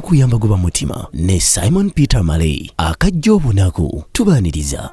n'okuyamba goba mutima ne Simon Peter Malay akajja obunaku tubaaniriza.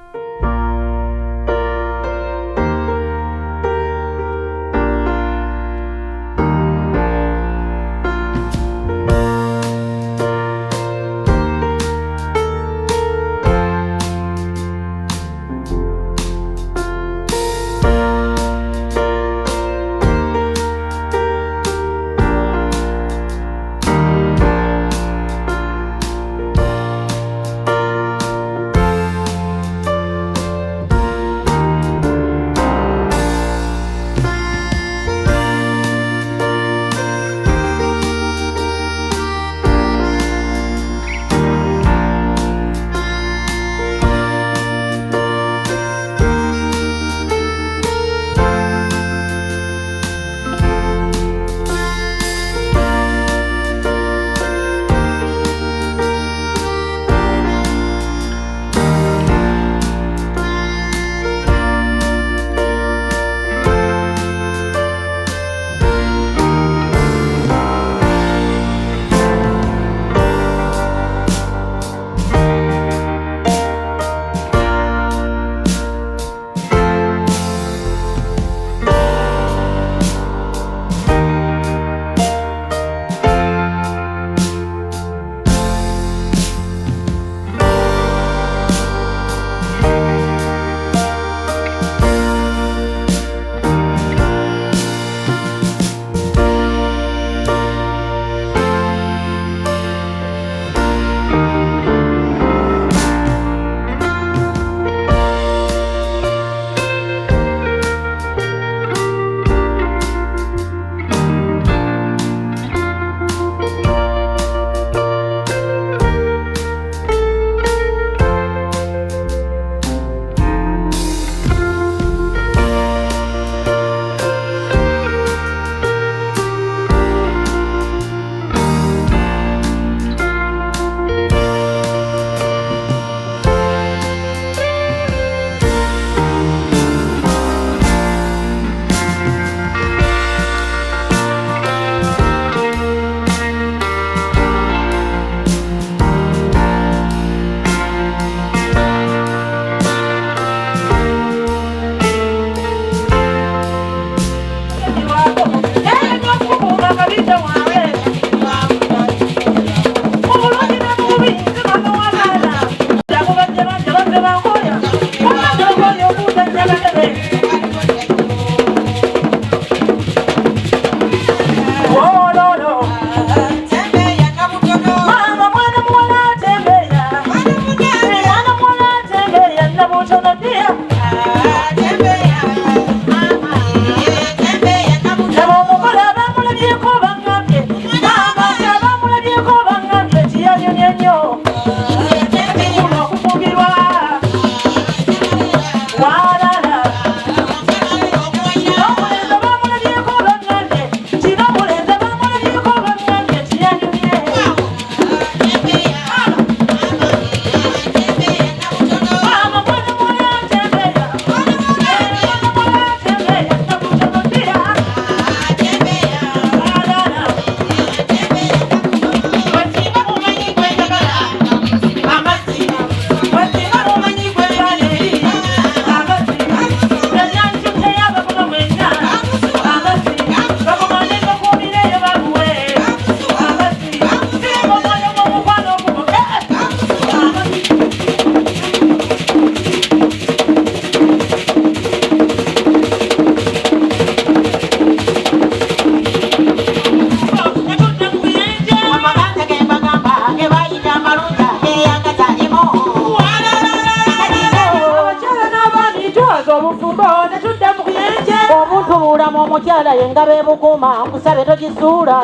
Omukyala yengabe bukuma nkusabe togisuula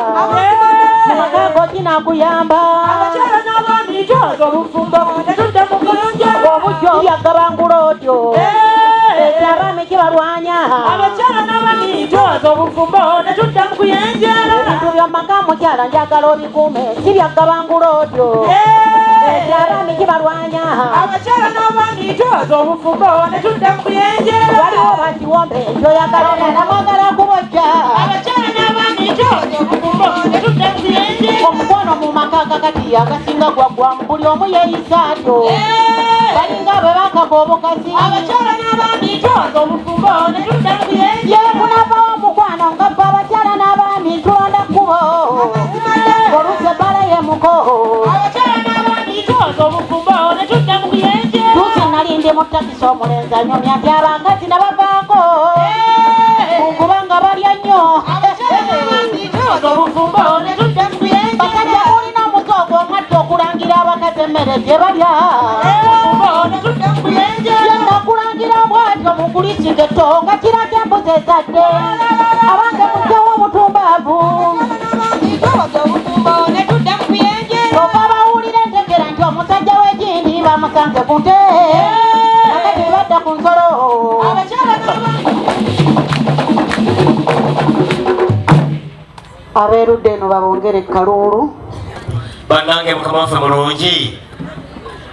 Nakago kinakuyamba Abakyala n'abaami jozo obufumbo Netudde mu kulungi Obujjo yagabangula otyo Abaami kibalwanya Abakyala n'abaami jozo obufumbo Netudde mu kuyenjera Ebintu by'omaka mukyala njagala obikuume si byagabangula otyo Abaami kibalwanya Abakyala n'abaami jozo obufumbo Netudde mu kuyenjera Waliwo banti wombe Njoyagala namwagala kubojja Abakyala n'abaami omukwano mu maka kakati agasinga gwaggwa buli omu yeeyisa atyo balinga ababaka obukasi abakyala n'abaami twaza obufumbo ne tudda mu byenje ye munavawo omukwano nga ffe abakyala n'abaami tulonda kkubo oluse bala ye muko abakyala n'abaami twaza obufumbo ne tudda mu byenje tuusi nalindi mu takisi omulenzi anyumya nti abakazi nabavaako kubanga balya nnyo obufumbo ne tudda mu byenje basajja olina omusogo omwadde okulangira abakazi emmere gye balya nakulangira bwatyo mukulisigeto nga kirako embuzi ezadde abange mujjawo obutumbaavu oba bawulira entegera nti omusajja w'egindi bamusanze ku nte nakati badda ku nsolo abeerudde eno babongere kaluulu bannange mukama waffe mulungi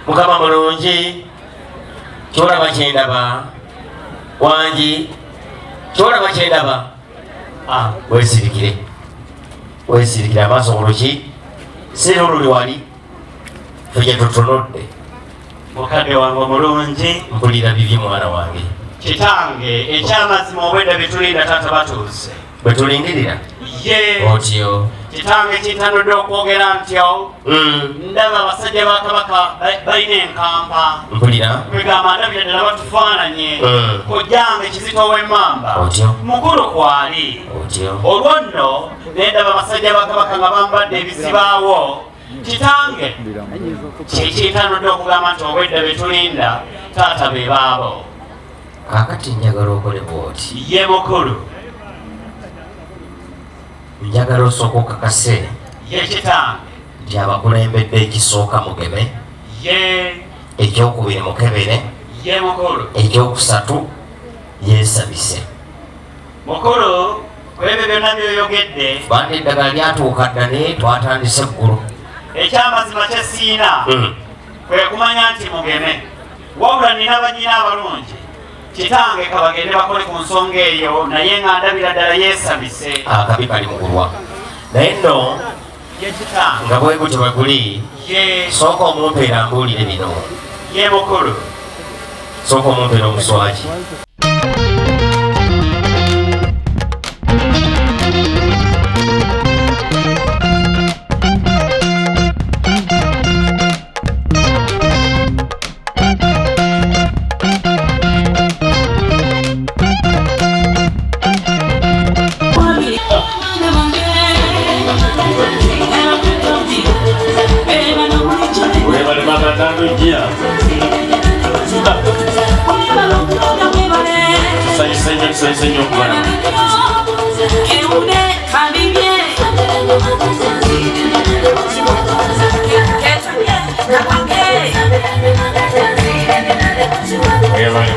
mukama mulungi kyolaba kyendaba wangi kyolaba kyendaba weesirikire amaaso muluki sirululi wali ffe tutunudde mukadde wange omulungi mpulira bibye mwana wange kitange ekyamazima obwedda byetulinda taata batuuse bwe tulindirira ye otyo kitange kintanudde okwogera ntyo ndaba abasajja ba kabaka balina enkampa mpulira kwegamba ndabira ddala batufaananye kojjange kizito w'emmamba otyo mukulu kwali otyo olwo nno nendaba abasajja ba kabaka nga bambadde ebizibaawo kitange kikintanudde okugamba nti obwedda betulinda taata be baabo kakati njagala okole bwoti ye mukulu njagala osooka okakase ye kitange nti abakulembedde ekisooka mugeme ye ekyokubiri mukebere ye mukulu ekyokusatu yeesabise mukulu kwebyo byonna byoyogedde bandi eddagala lyatuuka ddale twatandise eggulu ekyamazima kyesiina kwe kumanya nti mugeme wabula nina banyina abalungi kitange kabagende bakole ku nsonga eyo naye nga ndabira ddala yeesabise akabi kali mugulwa naye nno ye kitange nga bwe gutyo bwe guli ye sooka omumpeera mbuulire bino ye mukulu sooka omumpeera omuswaki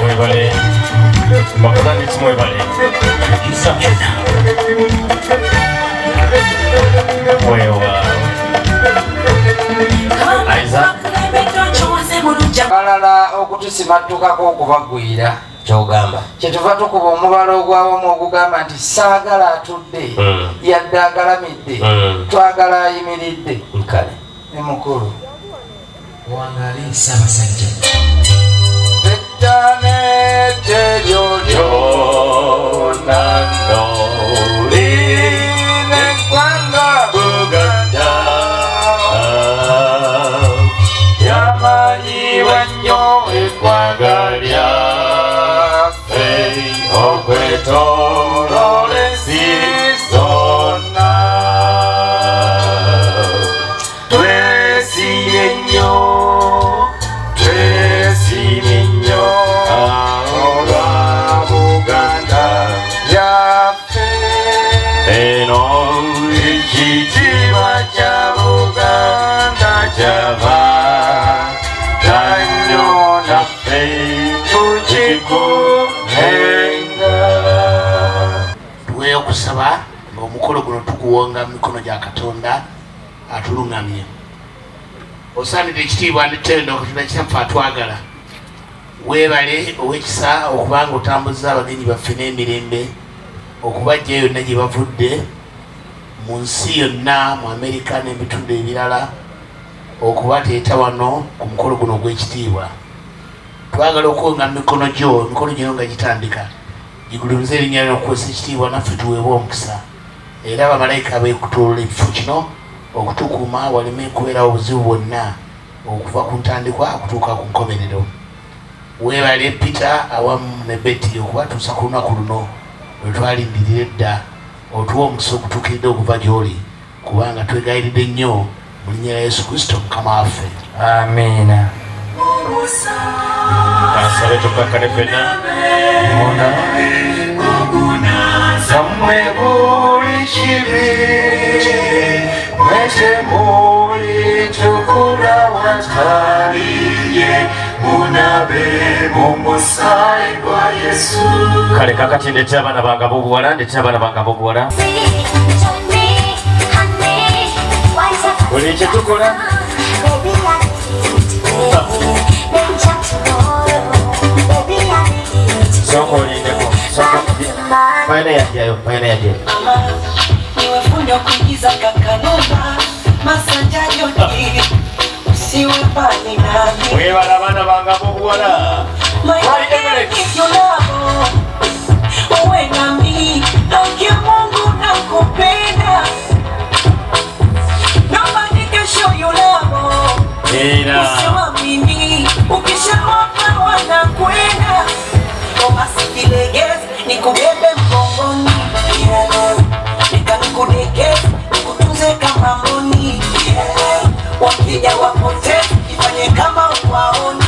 mwebale bakutandisi mwebale mwewa balala okutusimatukako okubagwira kyogamba kyetuva tukuba omubala ogwawamu ogugamba nti saagala atudde yadde agalamidde twagala ayimiridde nkale ne mukulu wangali ssaabasajja ettanete lyolyonaano line eggwanga Buganda yamanyiwa nnyo eggwanga lyaffe okwetooloola ensi zonna twesibye nnyo twesibye nnyo olwa Buganda lyaffe eno ekitiibwa kya Buganda kyava nnyo naffe tukikumenga tuweeyo okusaba ng'omukolo guno tuguwonga mu mikono gya Katonda atulungamye osaanidde ekitiibwa nditendo Katonda kitaffe atwagala weebale ow'ekisa okubanga otambuza abagenyi baffe n'emirembe okubajja yonna gye bavudde mu nsi yonna mu Amerika n'ebitundu ebirala okubateeta wano ku mukolo guno ogw'ekitiibwa. Twagala okuwonga emikono gino nga gitandika gigulumiza erinnya lino okukozesa ekitiibwa naffe tuweebwa omukisa era abamalayika beekutuulula ekifo kino okutukuuma waleme kubeerawo obuzibu bwonna okuva ku ntandikwa okutuuka ku nkomerero. Weebale Peter awamu ne Betty okubatuusa ku lunaku luno lwe twalindirira edda otuwa omukisa okutuukiridde okuva gy'oli kubanga twegayiridde nnyo mu linnya lya Yesu Kristo Mukama waffe. Amiina. Asabe tukakane fena. Samwe buli kibi mwese muli tukula wataliye munabe mumusai gwa Yesu. Kale kakati ndetya abaana bange ab'obuwala buli kye tukola soko olindeko payina yajjayo niwe fundi okuyigiza kakanumba masanja yoni usiwe mbali nami webala abaana bange ab'obuwala uwe nami haki Mungu nakupenda nobody can show you love usiwamini ukishawapa wanakwenda Omasikilege nikubebe mgongoni nikanikudekeze nikutunze kama mboni wakija wapote ifanye kama uwaoni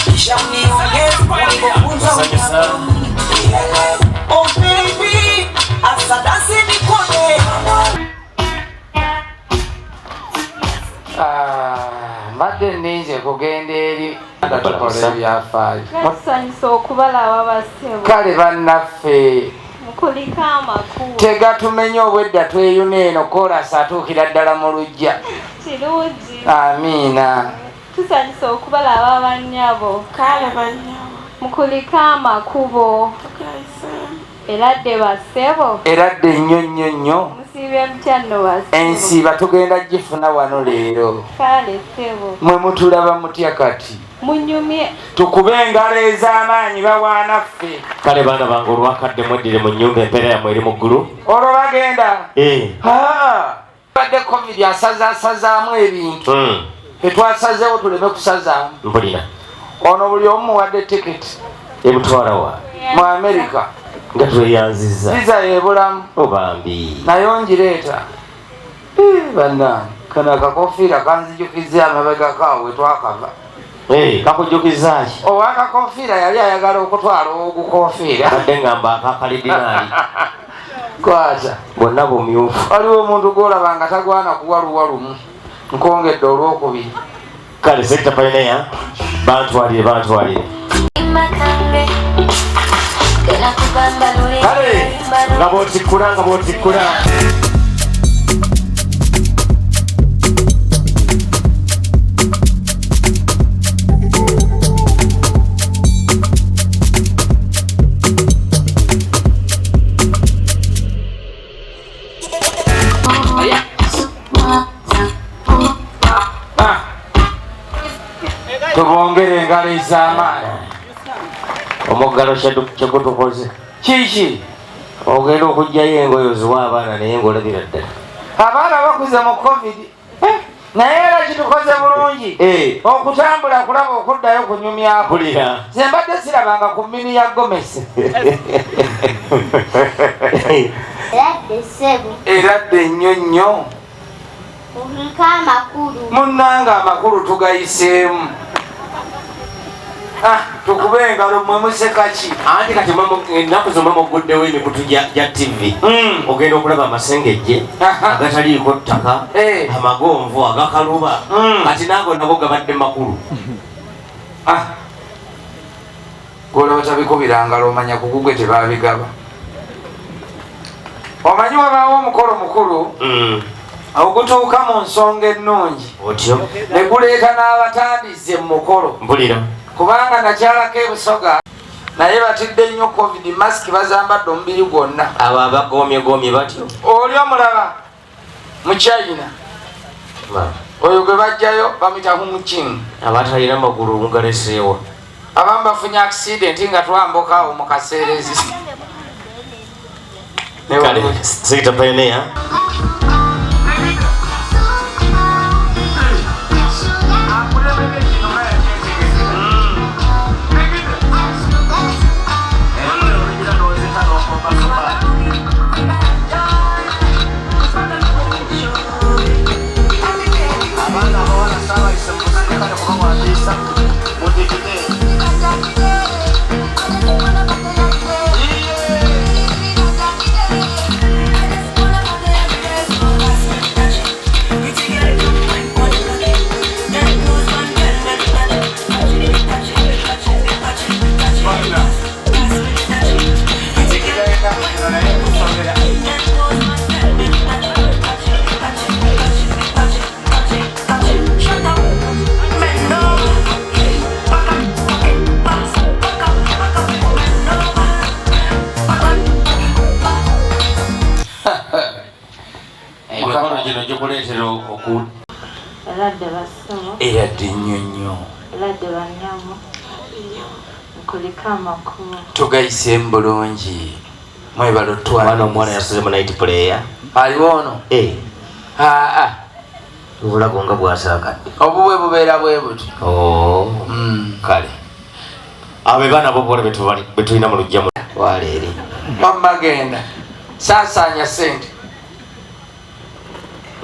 kisha uniongeze ulivyofunzwa unyakoni. Oh baby asadasi nikone mbadde nninze kugenda eri nga tukola ebyafaayo. Tusanyusa okubalaba bassebo. Kale bannaffe mukulika amakulu tegatumenya obwedda tweyuna eno kolasi atuukira ddala mu luggya. kirungi. Amiina. Tusanyusa okubalaba bannyabo. kale banyabo mukulika amakubo eradde bassebo. Eradde nnyo nnyo nnyo. musiibye mutya nno bassebo. Ensiiba tugenda gifuna wano leero. kale ssebo. Mwe mutulaba mutya kati? munyumye. Tukube engalo ez'amaanyi bawaanaffe. kale baana bange olwakadde mweddire mu nnyumba empeera yammwe eri mu ggulu olwo bagenda badde covid asazasazaamu ebintu etwasazeewo tuleme kusazaamu. mpulira ono buli omu muwadde tikiti ebutwalawa mu Amerika nga tweyanziza viza yebulamu obambi naye ongireeta bannange kano akakofiira kanzijukiza amabega kaawe twakava. kakujjukiza ki? Owakakofiira yali ayagala okutwala ogukofiira kadde ngamba akakalidinaali kwata bonna bumyufu. waliwo omuntu gwolaba nga tagwana kuwaluwa lumu nkongedde olwokubiri. kale sekita paineya bantwalire kale nga bootikkula tubongere engalo ez'amaanyi. omuggalo kyegutukoze kiki? ogenda okugjayo engoye oziwa abaana naye ngaolabira ddala abaana bakuze mu covid naye era kitukoze bulungi okutambula kulaba okuddayo kunyumyako. pulira ze mbadde sirabanga ku mmini ya Gomesi. eradde ssebo. Eradde nnyo nnyo. mukulika amakulu. munnanga amakulu tugayiseemu. tukube engalo mwe musekaki. anti kati ennaku zomwe muguddewo emikutu gya tv ogenda okulaba amasengejje agataliiko ttaka amagonvu agakaluba kati nago nago gabadde makulu. golaba tabikubira ngalo omanya kugugwe tebabigaba. omanyi wabaawo omukolo mukulu ogutuuka mu nsonga ennungi otyo ne guleeta n'abatandize mu mukolo mpulira kubanga nakyalako ebusoga naye batidde nnyo covid mask bazambadde omubiri gwonna. abo abagoomyegoomye batyo oli omulaba mu China oyo gwe bajjayo bamuyita Humuching abatalina magulu mugaleseewa abamu bafunye accident nga twambuka mu kaseerezi. kale sitapeneya eradde nnyo nnyo tugayisemu bulungi mwebalo twana omwana yasoze mu night player aliwo ono obulago nga bwasaakadde obubwe bubeera bwe buti kale abo baana bobola betulina mu lujja waleeri wamagenda saasaanya sente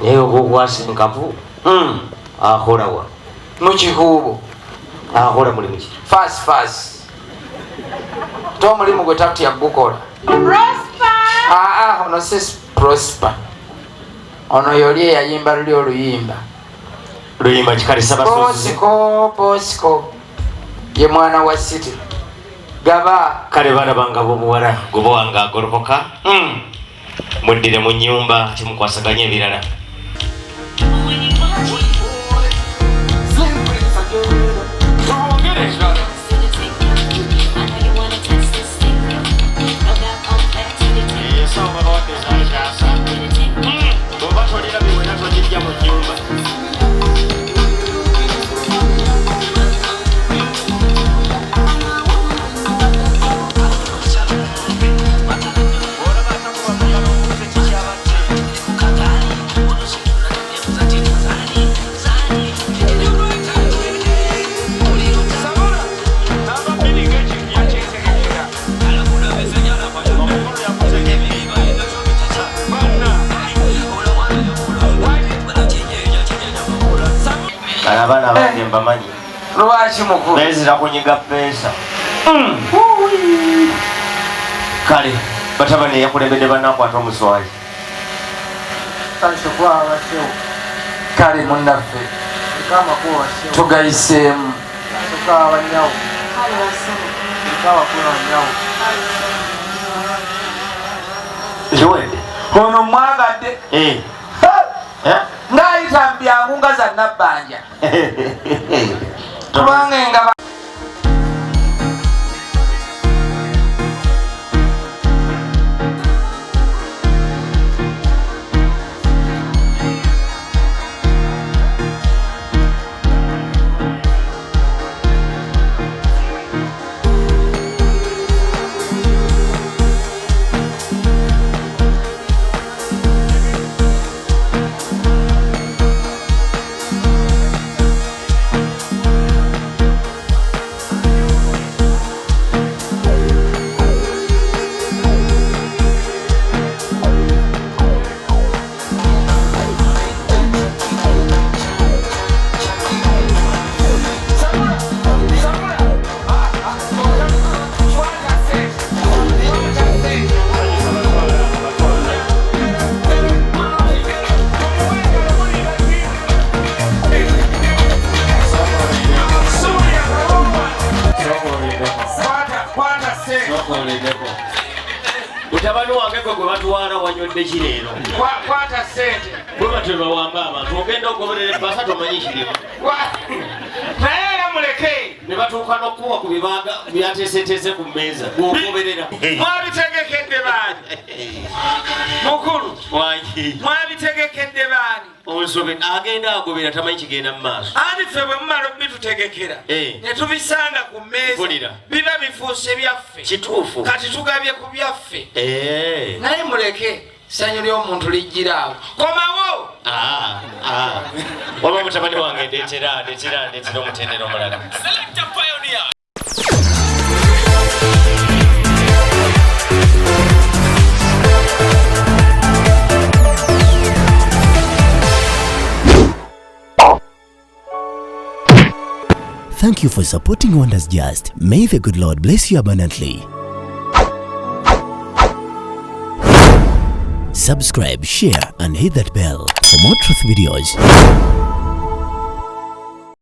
naye ogwokwasa enkapu akolawa mukikuubo akola mulimu ki fast te omulimu gwe tatya gukola ono si prosper ono yoli eyayimba luli oluyimba kikalisabasozi posiko ye mwana wa city gaba kale baana bange abobuwala goba wange agolokoka muddire mu nyumba kimukwasaganya ebirala abaana bange mbamanyi lwaki mukulu bezira kunyiga peesa kale batabani yakulembedde banakwata omuswayi kale munnaffe tugayiseemu ziwedde ono mwagadde ng'ayita mbyangu nga za nabbanja kubanga engaba mutabani wange gwe gwe batwala wanywedde ki leero kwata sente bwe batyo bawamba abantu ogenda okugoberera ebbasa tomanyi kirimu naye era muleke ne batuuka n'okkuwa ku bibaga byateeseteese ku mmeeza gwogoberera. Mwabitegekedde baani? Mukulu mwabitegekedde baani? Omusobe agenda agobera tamanyi kigenda mu maaso. Andi ffe bwe mumala okubitutegekera ne tubisanga ku mmeeza biba bifuuse byaffe. Kituufu. Kati tugabye ku byaffe. Naye muleke ssanyu ly'omuntu lijjiraawo. Komawo! Waba mutabani wange ndeetera omutendera omulala. Thank you for supporting Wonders Just. May the good Lord bless you abundantly. Subscribe, share, and hit that bell for more truth videos.